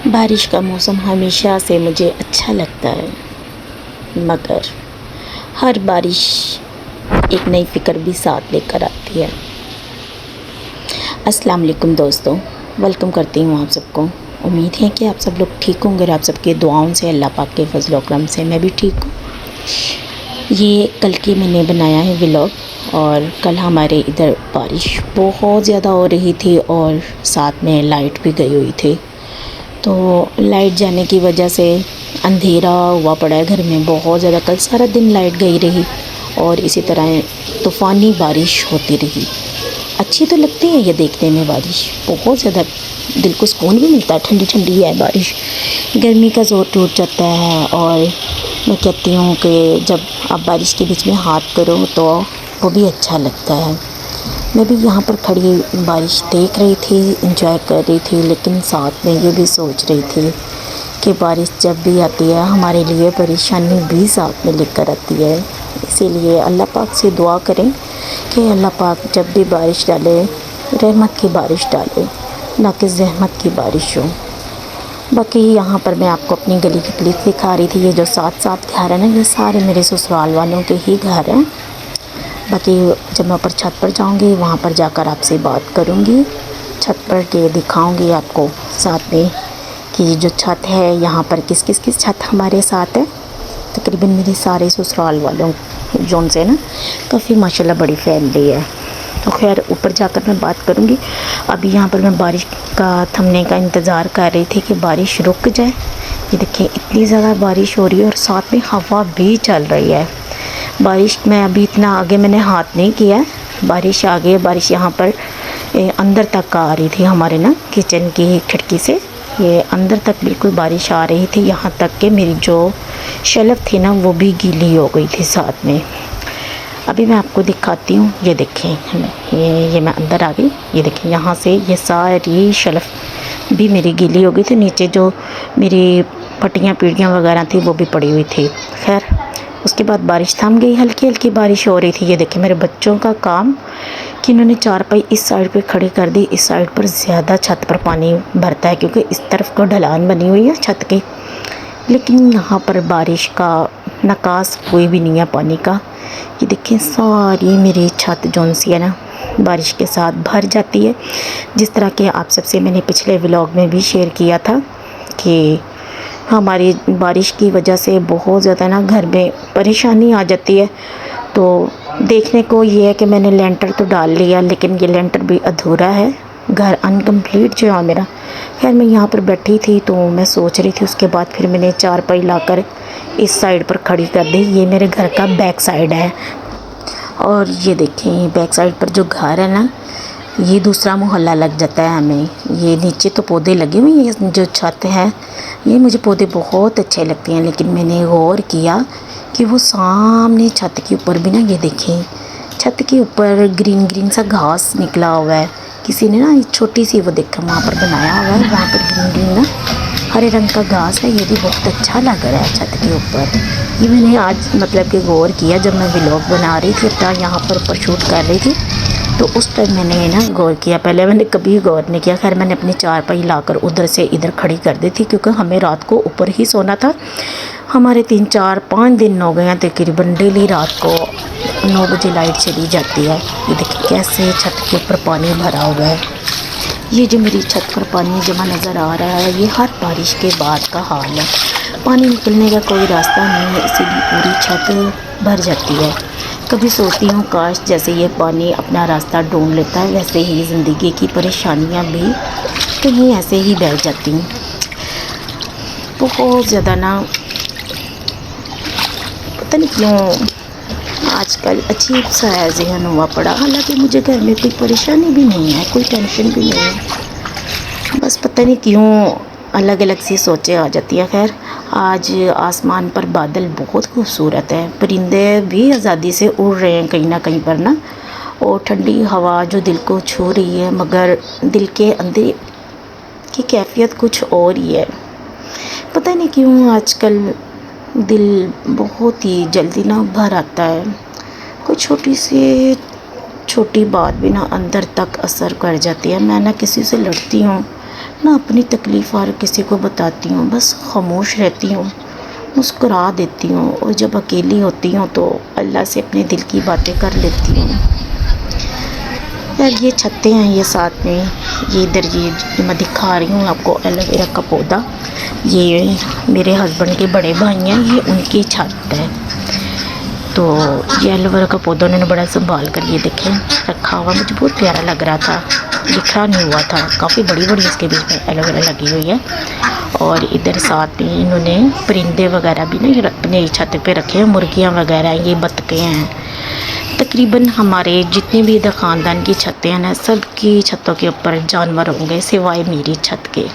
बारिश का मौसम हमेशा से मुझे अच्छा लगता है, मगर हर बारिश एक नई फ़िक्र भी साथ लेकर आती है। अस्सलाम वालेकुम दोस्तों, वेलकम करती हूँ आप सबको। उम्मीद है कि आप सब लोग ठीक होंगे और आप सबके दुआओं से, अल्लाह पाक के फज़ल व करम से मैं भी ठीक हूँ। ये कल की मैंने बनाया है व्लॉग, और कल हमारे इधर बारिश बहुत ज़्यादा हो रही थी और साथ में लाइट भी गई हुई थी। तो लाइट जाने की वजह से अंधेरा हुआ पड़ा है घर में बहुत ज़्यादा। कल सारा दिन लाइट गई रही और इसी तरह तूफ़ानी बारिश होती रही। अच्छी तो लगती है ये देखने में बारिश, बहुत ज़्यादा दिल को सुकून भी मिलता है। ठंडी ठंडी है बारिश, गर्मी का ज़ोर टूट जाता है। और मैं कहती हूँ कि जब आप बारिश के बीच में हाथ करो तो वो भी अच्छा लगता है। मैं भी यहाँ पर खड़ी बारिश देख रही थी, एंजॉय कर रही थी, लेकिन साथ में ये भी सोच रही थी कि बारिश जब भी आती है हमारे लिए परेशानी भी साथ में लेकर आती है। इसीलिए अल्लाह पाक से दुआ करें कि अल्लाह पाक जब भी बारिश डाले, रहमत की बारिश डाले, ना कि ज़हमत की बारिश हो। बाकी यहाँ पर मैं आपको अपनी गली की प्लेस दिखा रही थी। ये जो साथ साथ घर है ना, ये सारे मेरे ससुराल वालों के ही घर हैं। बाकी जब मैं ऊपर छत पर जाऊंगी वहाँ पर जाकर आपसे बात करूँगी, छत पर के दिखाऊंगी आपको साथ में कि जो छत है यहाँ पर किस छत हमारे साथ है। तकरीबन मेरे सारे ससुराल वालों जोन से ना काफ़ी माशाल्लाह बड़ी फैमिली है। तो खैर ऊपर जाकर मैं बात करूँगी। अभी यहाँ पर मैं बारिश का थमने का इंतज़ार कर रही थी कि बारिश रुक जाए। ये देखिए इतनी ज़्यादा बारिश हो रही है और साथ में हवा भी चल रही है। बारिश में अभी इतना आगे मैंने हाथ नहीं किया, बारिश आ गई है। बारिश यहाँ पर अंदर तक आ रही थी हमारे ना किचन की खिड़की से, ये अंदर तक बिल्कुल बारिश आ रही थी। यहाँ तक कि मेरी जो शेल्फ थी ना वो भी गीली हो गई थी साथ में। अभी मैं आपको दिखाती हूँ, ये देखें, ये मैं अंदर आ गई। ये देखें यहाँ से ये सारी शेल्फ भी मेरी गीली हो गई थी। नीचे जो मेरी पट्टियाँ पीढ़ियाँ वगैरह थी वो भी पड़ी हुई थी। खैर उसके बाद बारिश थम गई, हल्की हल्की बारिश हो रही थी। ये देखिए मेरे बच्चों का काम कि इन्होंने चारपाई इस साइड पे खड़ी कर दी। इस साइड पर ज़्यादा छत पर पानी भरता है क्योंकि इस तरफ को ढलान बनी हुई है छत की, लेकिन यहाँ पर बारिश का नकास कोई भी नहीं है पानी का। ये देखिए सारी मेरी छत जोन सी है ना बारिश के साथ भर जाती है। जिस तरह के आप सबसे मैंने पिछले व्लॉग में भी शेयर किया था कि हमारी बारिश की वजह से बहुत ज़्यादा ना घर में परेशानी आ जाती है। तो देखने को ये है कि मैंने लेंटर तो डाल लिया, लेकिन ये लेंटर भी अधूरा है, घर अनकम्प्लीट जो है मेरा। खैर मैं यहाँ पर बैठी थी तो मैं सोच रही थी, उसके बाद फिर मैंने चारपाई लाकर इस साइड पर खड़ी कर दी। ये मेरे घर का बैक साइड है और ये देखें बैक साइड पर जो घर है ना ये दूसरा मोहल्ला लग जाता है हमें। ये नीचे तो पौधे लगे हुए हैं, जो छत है ये मुझे पौधे बहुत अच्छे लगते हैं, लेकिन मैंने गौर किया कि वो सामने छत के ऊपर भी ना, ये देखें छत के ऊपर ग्रीन ग्रीन सा घास निकला हुआ है। किसी ने ना छोटी सी वो देखा वहाँ पर बनाया हुआ है, वहाँ पर ग्रीन ग्रीन ना हरे रंग का घास है। ये भी बहुत अच्छा लग रहा है छत के ऊपर। ये मैंने आज मतलब कि गौर किया जब मैं व्लॉग बना रही थी, अपना यहाँ पर ऊपर शूट कर रही थी, तो उस टाइम मैंने ना गौर किया। पहले मैंने कभी गौर नहीं किया। खैर मैंने अपनी चारपाई लाकर उधर से इधर खड़ी कर दी थी क्योंकि हमें रात को ऊपर ही सोना था। हमारे 3-4-5 दिन हो गए हैं तकरीबन डेली रात को 9 बजे लाइट चली जाती है। ये देखिए कैसे छत के ऊपर पानी भरा हुआ है। ये जो मेरी छत पर पानी जमा नज़र आ रहा है ये हर बारिश के बाद का हाल है। पानी निकलने का कोई रास्ता नहीं है, इसीलिए पूरी छत भर जाती है। कभी सोचती हूँ काश जैसे ये पानी अपना रास्ता ढूंढ लेता है, वैसे ही ज़िंदगी की परेशानियाँ भी कहीं ऐसे ही बैठ जाती हैं। बहुत ज़्यादा ना पता नहीं क्यों आजकल अजीब सा है ज़हन हुआ पड़ा। हालांकि मुझे घर में कोई परेशानी भी नहीं है, कोई टेंशन भी नहीं है, बस पता नहीं क्यों अलग अलग सी सोचें आ जाती है। खैर आज आसमान पर बादल बहुत खूबसूरत है, परिंदे भी आज़ादी से उड़ रहे हैं कहीं ना कहीं पर ना, और ठंडी हवा जो दिल को छू रही है, मगर दिल के अंदर की कैफियत कुछ और ही है। पता नहीं क्यों आजकल दिल बहुत ही जल्दी ना भर आता है। कोई छोटी बात भी ना अंदर तक असर कर जाती है। मैं ना किसी से लड़ती हूँ ना अपनी तकलीफ़ और किसी को बताती हूँ, बस खामोश रहती हूँ, मुस्कुरा देती हूँ। और जब अकेली होती हूँ तो अल्लाह से अपने दिल की बातें कर लेती हूँ। यार ये छतें हैं, ये साथ में ये इधर ये जो मैं दिखा रही हूँ आपको एलोवेरा का पौधा, ये मेरे हस्बैंड के बड़े भाई हैं, ये उनकी छत है। तो ये एलोवेरा का पौधा उन्होंने बड़ा संभाल कर ये देखें रखा हुआ, मुझे बहुत प्यारा लग रहा था, दिखा नहीं हुआ था। काफ़ी बड़ी बड़ी इसके बीच में एलोवेरा लगी हुई है। और इधर साथ में इन्होंने परिंदे वगैरह भी ना अपने छत पे रखे हैं, मुर्गियाँ वगैरह, ये बतखें हैं। तकरीबन हमारे जितने भी इधर ख़ानदान की छतें हैं ना, सबकी छतों के ऊपर जानवर होंगे सिवाय मेरी छत के,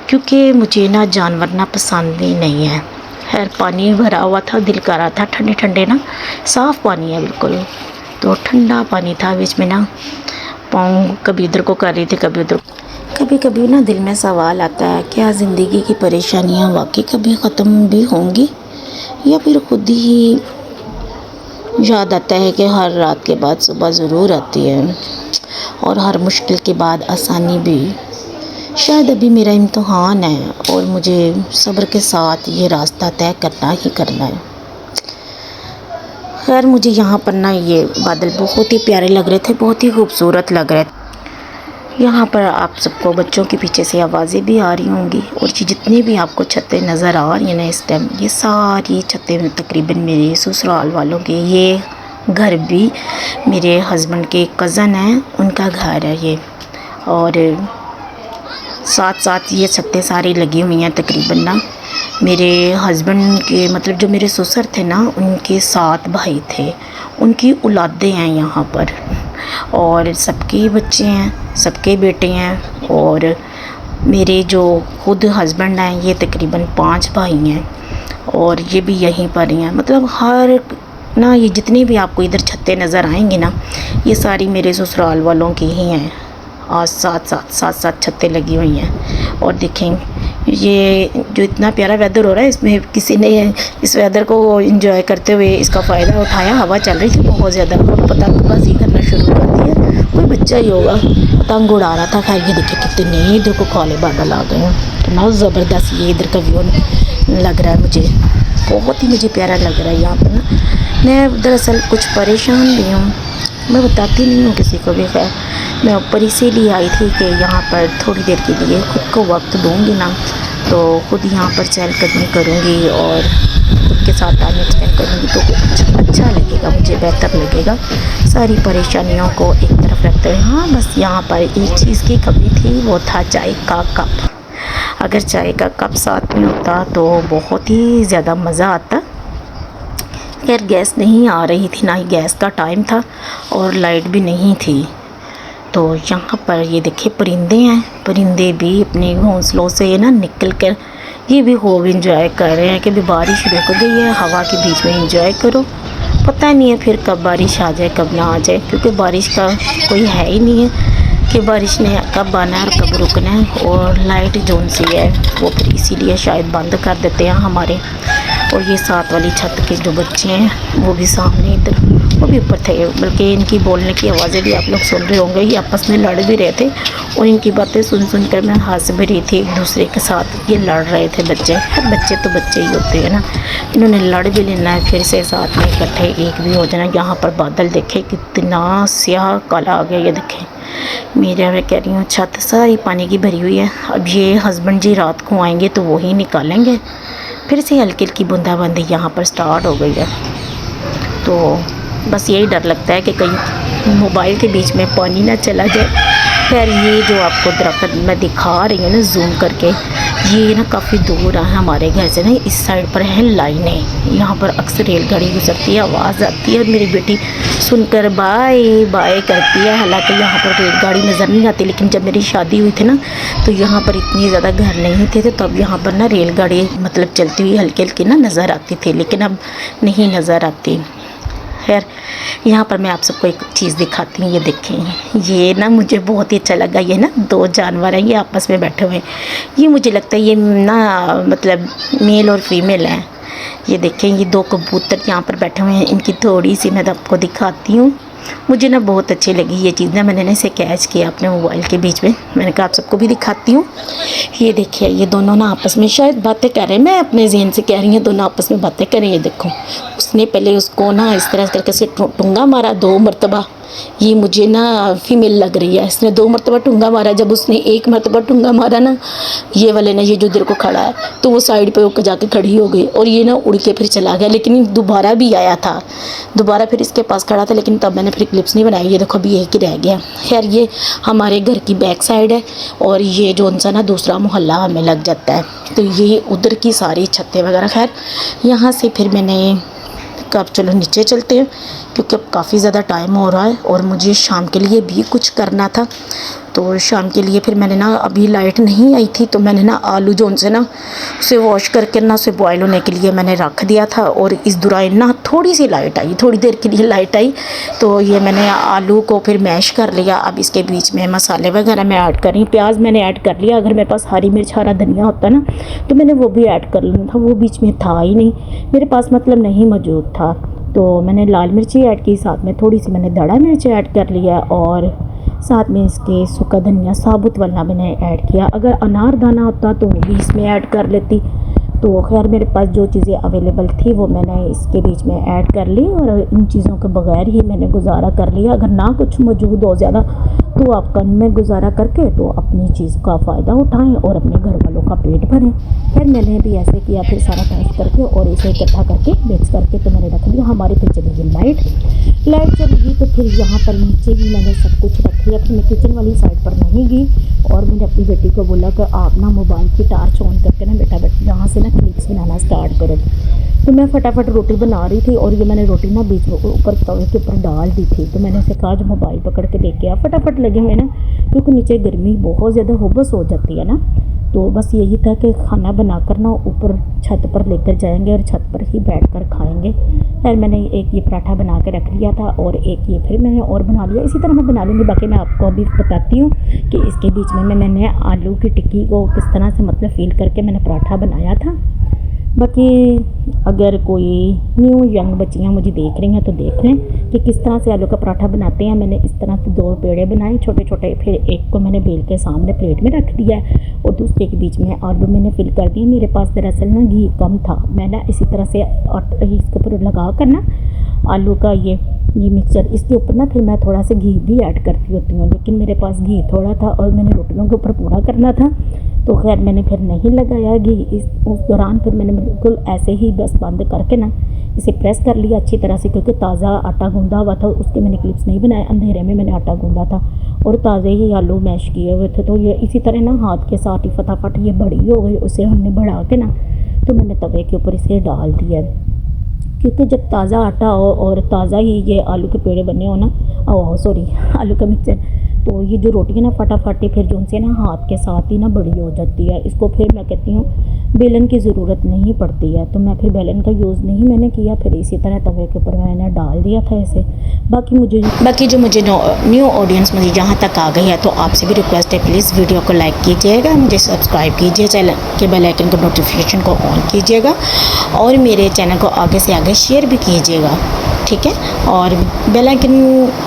क्योंकि मुझे ना जानवर ना पसंद ही नहीं है। खैर पानी भरा हुआ था, दिल कर रहा था ठंडे ठंडे ना, साफ़ पानी है बिल्कुल, तो ठंडा पानी था। बीच में ना पाँव कभी इधर को कर रही थी कभी उधर। कभी कभी ना दिल में सवाल आता है, क्या ज़िंदगी की परेशानियाँ वाकई कभी ख़त्म भी होंगी, या फिर खुद ही याद आता है कि हर रात के बाद सुबह ज़रूर आती है, और हर मुश्किल के बाद आसानी भी। शायद अभी मेरा इम्तिहान है और मुझे सब्र के साथ ये रास्ता तय करना ही करना है। खैर मुझे यहाँ पर ना ये बादल बहुत ही प्यारे लग रहे थे, बहुत ही खूबसूरत लग रहे थे। यहाँ पर आप सबको बच्चों के पीछे से आवाज़ें भी आ रही होंगी। और ये जितनी भी आपको छतें नज़र आ रही हैं ना इस टाइम, ये सारी छतें तकरीबन मेरे ससुराल वालों के। ये घर भी मेरे हस्बैंड के कज़न हैं, उनका घर है ये। और साथ साथ ये छतें सारी लगी हुई हैं तकरीबन ना। मेरे हस्बैंड के मतलब जो मेरे ससुर थे ना, उनके 7 भाई थे, उनकी औलादें हैं यहाँ पर, और सबके बच्चे हैं, सबके बेटे हैं। और मेरे जो खुद हस्बैंड हैं ये तकरीबन 5 भाई हैं, और ये भी यहीं पर ही हैं। मतलब हर ना ये जितनी भी आपको इधर छतें नज़र आएंगी ना, ये सारी मेरे ससुराल वालों की ही हैं। आज सात छतें लगी हुई हैं। और देखें ये जो इतना प्यारा वेदर हो रहा है, इसमें किसी ने इस वेदर को एंजॉय करते हुए इसका फ़ायदा उठाया। हवा चल रही थी बहुत ज़्यादा, और पतंगबाजी करना शुरू कर दिया। कोई बच्चा ही होगा पतंग उड़ा रहा था। खैर ये देखिए कितने इधर को काले बादल आ गए हैं, इतना ज़बरदस्त ये इधर का व्यू लग रहा है मुझे, बहुत ही मुझे प्यारा लग रहा है यहाँ पर ना। मैं दरअसल कुछ परेशान भी हूँ, मैं बताती नहीं हूँ किसी को भी। खैर मैं ऊपर इसीलिए आई थी कि यहाँ पर थोड़ी देर के लिए खुद को वक्त दूँगी ना, तो खुद यहाँ पर चहलकदमी करूँगी और खुद के साथ टाइम स्पेंड करूँगी, तो कुछ अच्छा लगेगा, मुझे बेहतर लगेगा। सारी परेशानियों को एक तरफ रखते हुए, हाँ बस यहाँ पर एक चीज़ की कमी थी, वो था चाय का कप। अगर चाय का कप साथ में होता तो बहुत ही ज़्यादा मज़ा आता। खैर गैस नहीं आ रही थी, ना ही गैस का टाइम था और लाइट भी नहीं थी। तो यहाँ पर ये देखिए परिंदे हैं, परिंदे भी अपने घोंसलों से ना निकल कर ये भी खूब इंजॉय कर रहे हैं कि भी बारिश रुक गई है, हवा के बीच में इंजॉय करो। पता नहीं है फिर कब बारिश आ जाए कब ना आ जाए, क्योंकि बारिश का कोई है ही नहीं है कि बारिश ने कब आना है और कब रुकना है। और लाइट जोन सी है वो फिर इसीलिए शायद बंद कर देते हैं हमारे। और ये साथ वाली छत के जो बच्चे हैं वो भी सामने इधर, वो भी ऊपर थे, बल्कि इनकी बोलने की आवाज़ें भी आप लोग सुन रहे होंगे। ये आपस में लड़ भी रहे थे और इनकी बातें सुन सुन कर मैं हंस भी रही थी एक दूसरे के साथ। ये लड़ रहे थे बच्चे, बच्चे तो बच्चे ही होते हैं ना, इन्होंने लड़ भी लेना है, फिर से साथ में इकट्ठे एक भी हो जाना। यहाँ पर बादल देखे कितना स्याह काला आ गया, ये देखें मेरा, मैं कह रही हूँ छत सारी पानी की भरी हुई है। अब ये हस्बैंड जी रात को आएंगे तो वो ही निकालेंगे। फिर से हल्की हल्की बूंदाबांदी यहाँ पर स्टार्ट हो गई है, तो बस यही डर लगता है कि कहीं मोबाइल के बीच में पानी ना चला जाए। खैर ये जो आपको दरख्त मैं दिखा रही हूँ ना जूम करके, ये ना काफ़ी दूर है हमारे घर से ना, इस साइड पर है लाइनें, यहाँ पर अक्सर रेलगाड़ी गुजरती है, आवाज़ आती है और मेरी बेटी सुनकर बाय बाय करती है। हालांकि यहाँ पर रेलगाड़ी नज़र नहीं आती, लेकिन जब मेरी शादी हुई थी ना तो यहाँ पर इतनी ज़्यादा घर नहीं थे, तो तब यहाँ पर ना रेलगाड़ी मतलब चलती हुई हल्की हल्की ना नज़र आती थी, लेकिन अब नहीं नज़र आती। खैर यहाँ पर मैं आप सबको एक चीज़ दिखाती हूँ, ये देखें, ये ना मुझे बहुत ही अच्छा लगा। ये ना 2 जानवर हैं, ये आपस में बैठे हुए हैं। ये मुझे लगता है ये ना मतलब मेल और फीमेल हैं। ये देखें ये 2 कबूतर यहाँ पर बैठे हुए हैं, इनकी थोड़ी सी मैं आपको दिखाती हूँ। मुझे ना बहुत अच्छी लगी ये चीज़ ना, मैंने ना इसे कैच किया अपने मोबाइल के बीच में। मैंने कहा आप सबको भी दिखाती हूँ। ये देखिए ये दोनों ना आपस में शायद बातें कर रहे हैं, मैं अपने ज़हन से कह रही हूँ दोनों आपस में बातें करें। ये देखो उसने पहले उसको ना इस तरह करके से टूंगा मारा 2 मरतबा। ये मुझे ना फीमेल लग रही है, इसने 2 मरतबा टूंगा मारा। जब उसने 1 मरतबा टूंगा मारा ना, ये वाले ना ये जो इधर को खड़ा है तो वो साइड पे होकर जाके खड़ी हो गई और ये ना उड़ के फिर चला गया। लेकिन दोबारा भी आया था, दोबारा फिर इसके पास खड़ा था, लेकिन तब मैंने फिर क्लिप्स नहीं बनाई। ये देखो अभी एक ही रह गया। खैर ये हमारे घर की बैक साइड है और ये जो उनसा ना दूसरा मोहल्ला हमें लग जाता है, तो ये उधर की सारी छतें वगैरह। खैर यहाँ से फिर मैंने कहा अब चलो नीचे चलते हैं, क्योंकि अब काफ़ी ज़्यादा टाइम हो रहा है और मुझे शाम के लिए भी कुछ करना था। तो शाम के लिए फिर मैंने ना, अभी लाइट नहीं आई थी तो मैंने ना आलू जो उनसे ना उसे वॉश करके ना उसे बॉयल होने के लिए मैंने रख दिया था। और इस दौरान ना थोड़ी सी लाइट आई, थोड़ी देर के लिए लाइट आई, तो ये मैंने आलू को फिर मैश कर लिया। अब इसके बीच में मसाले वगैरह मैं ऐड कर रही हूँ। प्याज मैंने ऐड कर लिया, अगर मेरे पास हरी मिर्च हरा धनिया होता ना तो मैंने वो भी ऐड कर लेना था, वो बीच में था ही नहीं मेरे पास, मतलब नहीं मौजूद था। तो मैंने लाल मिर्ची ऐड की, साथ में थोड़ी सी मैंने दड़ा मिर्च ऐड कर लिया और साथ में इसके सूखा धनिया साबुत वाला मैंने ऐड किया। अगर अनार दाना होता तो वो भी इसमें ऐड कर लेती। तो खैर मेरे पास जो चीज़ें अवेलेबल थी वो मैंने इसके बीच में ऐड कर ली और इन चीज़ों के बगैर ही मैंने गुजारा कर लिया। अगर ना कुछ मौजूद हो ज़्यादा तो आप कम में गुजारा करके तो अपनी चीज़ का फ़ायदा उठाएं और अपने घर वालों का पेट भरें। खैर मैंने भी ऐसे किया, फिर सारा मैश करके और इसे इकट्ठा करके मिक्स करके तो मैंने रख दिया। हमारी फिर चली गई लाइट चली गई तो फिर यहाँ पर नीचे भी मैंने सब कुछ रख लिया। फिर मैं किचन वाली साइड पर नहीं गई और मैंने अपनी बेटी को बोला कि आप ना मोबाइल की टार्च ऑन करके ना बेटा यहाँ से ना क्लिप्स बनाना स्टार्ट करो। तो मैं फटाफट रोटी बना रही थी और ये मैंने रोटी ना बीच में ऊपर तवे के ऊपर डाल दी थी। तो मैंने उसे कहा जो मोबाइल पकड़ के लेके आ, फटाफट लगे हुए ना, क्योंकि नीचे गर्मी बहुत ज़्यादा हुबस हो जाती है ना। तो बस यही था कि खाना बनाकर ना ऊपर छत पर लेकर जाएंगे और छत पर ही बैठकर खाएंगे। खैर मैंने एक ये पराठा बना के रख लिया था और एक ये फिर मैंने और बना लिया। इसी तरह मैं बना लूँगी, बाकी मैं आपको अभी बताती हूँ कि इसके बीच में मैंने आलू की टिक्की को किस तरह से मतलब फील करके मैंने पराठा बनाया था। बाकी अगर कोई न्यू यंग बच्चियाँ मुझे देख रही हैं तो देख लें कि किस तरह से आलू का पराठा बनाते हैं। मैंने इस तरह से 2 पेड़े बनाए छोटे छोटे, फिर एक को मैंने बेल के सामने प्लेट में रख दिया और दूसरे के बीच में आलू मैंने फिल कर दिए। मेरे पास दरअसल ना घी कम था, मैं ना इसी तरह से इसके ऊपर लगा कर ना आलू का ये मिक्सचर इसके ऊपर ना फिर मैं थोड़ा सा घी भी ऐड करती होती हूँ, लेकिन मेरे पास घी थोड़ा था और मैंने रोटियों के ऊपर पूरा करना था तो खैर मैंने फिर नहीं लगाया घी। उस दौरान फिर मैंने बिल्कुल ऐसे ही बस बंद करके ना इसे प्रेस कर लिया अच्छी तरह से, क्योंकि ताज़ा आटा गूंदा हुआ था, उसके मैंने क्लिप्स नहीं बनाए, अंधेरे में मैंने आटा गूंदा था और ताज़े ही आलू मैश किए हुए थे। तो ये इसी तरह ना हाथ के साथ ही फटाफट ये बड़ी हो गई, उसे हमने बढ़ा के ना तो मैंने तवे के ऊपर इसे डाल दिया, क्योंकि जब ताज़ा आटा हो और ताज़ा ही ये आलू के पेड़े बने हो ना, आलू का मिक्सचर, तो ये जो रोटी है ना फटाफट फिर जो उनसे ना हाथ के साथ ही ना बड़ी हो जाती है। इसको फिर मैं कहती हूँ बेलन की ज़रूरत नहीं पड़ती है, तो मैं फिर बेलन का यूज़ नहीं मैंने किया, फिर इसी तरह तवे के ऊपर मैंने डाल दिया था इसे। बाकी जो मुझे न्यू ऑडियंस मुझे यहाँ तक आ गई है तो आपसे भी रिक्वेस्ट है प्लीज़ वीडियो को लाइक कीजिएगा, मुझे सब्सक्राइब कीजिए, चैनल के बेल आइकन को नोटिफिकेशन को ऑन कीजिएगा और मेरे चैनल को आगे से आगे शेयर भी कीजिएगा, ठीक है। और बेल आइकन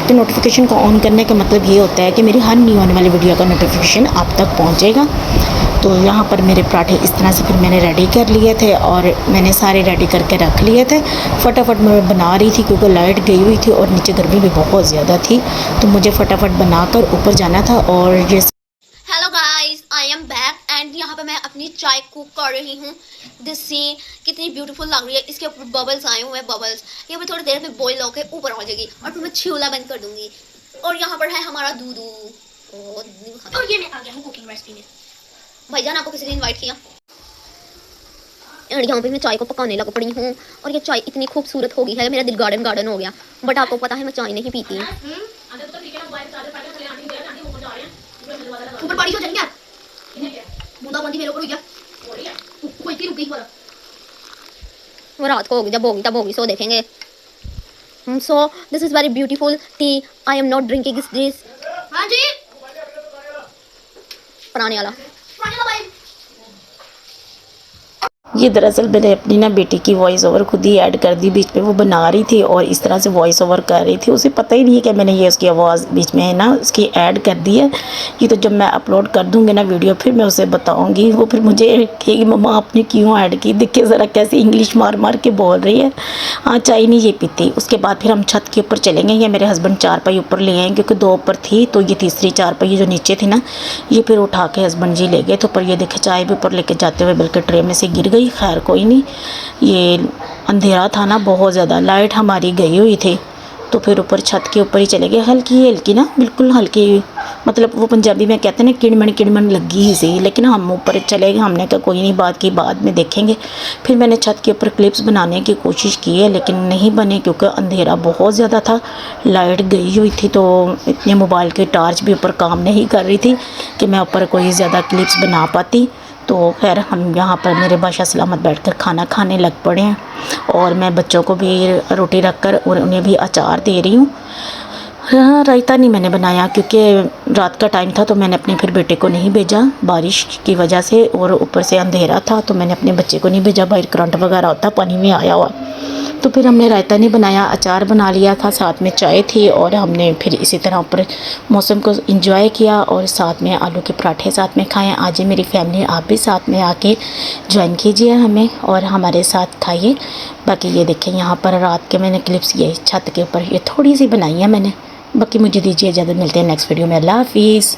के नोटिफिकेशन को ऑन करने का मतलब ये होता है कि मेरी हर न्यू आने वाली वीडियो का नोटिफिकेशन आप तक पहुंचेगा। तो यहाँ पर मेरे पराठे इस तरह से फिर मैंने रेडी कर लिए थे और मैंने सारे रेडी करके रख लिए थे। फटाफट मैं बना रही थी क्योंकि लाइट गई हुई थी और नीचे गर्मी भी बहुत ज़्यादा थी, तो मुझे फटाफट बनाकर ऊपर जाना था। और ये hello guys, I am back and यहाँ पे मैं अपनी चाय कुक कर रही हूँ। दिस सी कितनी ब्यूटीफुल लग रही है, इसके ऊपर बबल्स आए हुए हैं, बबल्स ये भी थोड़ी देर में बॉईल होकर ऊपर आ जाएगी और फिर मैं छिोला बंद कर दूंगी। और यहाँ पर है हमारा दूध और ये मैं आ गया हूँ कुकिंग रेसिपी में। भाईजान आपको किसी ने इनवाइट किया और यहाँ पे मैं चाय को पकाने लग पड़ी हूँ और ये चाय इतनी खूबसूरत हो गई है, मेरा दिल गार्डन हो गया। बट आपको पता है मैं चाय नहीं पीती। ऊपर बारिश हो जाएगी क्या? बूंदाबांदी मेरे ऊपर हुई क्या? कोई की रुकी वाला। वो रात को होगी, जब होगी तब होगी, सो देखेंगे। So this is very beautiful T, I am not drinking this. हाँ जी पुराने वाला भाई। ये दरअसल मैंने अपनी ना बेटी की वॉइस ओवर खुद ही ऐड कर दी, बीच में वो बना रही थी और इस तरह से वॉइस ओवर कर रही थी, उसे पता ही नहीं है कि मैंने ये उसकी आवाज़ बीच में है ना उसकी ऐड कर दी है। ये तो जब मैं अपलोड कर दूँगी ना वीडियो फिर मैं उसे बताऊँगी, वो फिर मुझे कहेगी मम्मा आपने क्यों ऐड की, देखिए ज़रा कैसे इंग्लिश मार मार के बोल रही है। हाँ चाय नहीं ये पीती। उसके बाद फिर हम छत के ऊपर चलेंगे, या मेरे हस्बैंड चारपाई ऊपर ले आए क्योंकि 2 ऊपर थी, तो ये तीसरी चारपाई जो नीचे थी ना ये फिर उठा के हस्बैंड जी ले गए। तो पर ये देखे चाय भी ऊपर लेके जाते हुए बल्कि ट्रे में से गिर गई। खैर कोई नहीं, ये अंधेरा था ना बहुत ज़्यादा, लाइट हमारी गई हुई थी, तो फिर ऊपर छत के ऊपर ही चले गए। हल्की हल्की ना बिल्कुल हल्की, मतलब वो पंजाबी में कहते हैं ना किड़मन लगी ही सी, लेकिन हम ऊपर चले गए। हमने कहा कोई नहीं बात की बाद में देखेंगे। फिर मैंने छत के ऊपर क्लिप्स बनाने की कोशिश की है लेकिन नहीं बने क्योंकि अंधेरा बहुत ज़्यादा था, लाइट गई हुई थी, तो इतने मोबाइल की टार्च भी ऊपर काम नहीं कर रही थी कि मैं ऊपर कोई ज़्यादा क्लिप्स बना पाती। तो खैर हम यहाँ पर मेरे बादशाह सलामत बैठकर खाना खाने लग पड़े हैं और मैं बच्चों को भी रोटी रख कर और उन्हें भी अचार दे रही हूँ। हाँ रायता नहीं मैंने बनाया क्योंकि रात का टाइम था, तो मैंने अपने फिर बेटे को नहीं भेजा बारिश की वजह से, और ऊपर से अंधेरा था तो मैंने अपने बच्चे को नहीं भेजा, बाहर करंट वगैरह होता पानी में आया हुआ। तो फिर हमने रायता नहीं बनाया, अचार बना लिया था, साथ में चाय थी और हमने फिर इसी तरह ऊपर मौसम को इंजॉय किया और साथ में आलू के पराठे साथ में खाएं। आज मेरी फैमिली, आप भी साथ में आके ज्वाइन कीजिए हमें और हमारे साथ खाइए। बाकी ये देखें यहाँ पर रात के मैंने क्लिप्स ये छत के ऊपर ये थोड़ी सी बनाई है मैंने। बाकी मुझे दीजिए इजाज़त, मिलते हैं नेक्स्ट वीडियो में। अल्लाह हाफिज़।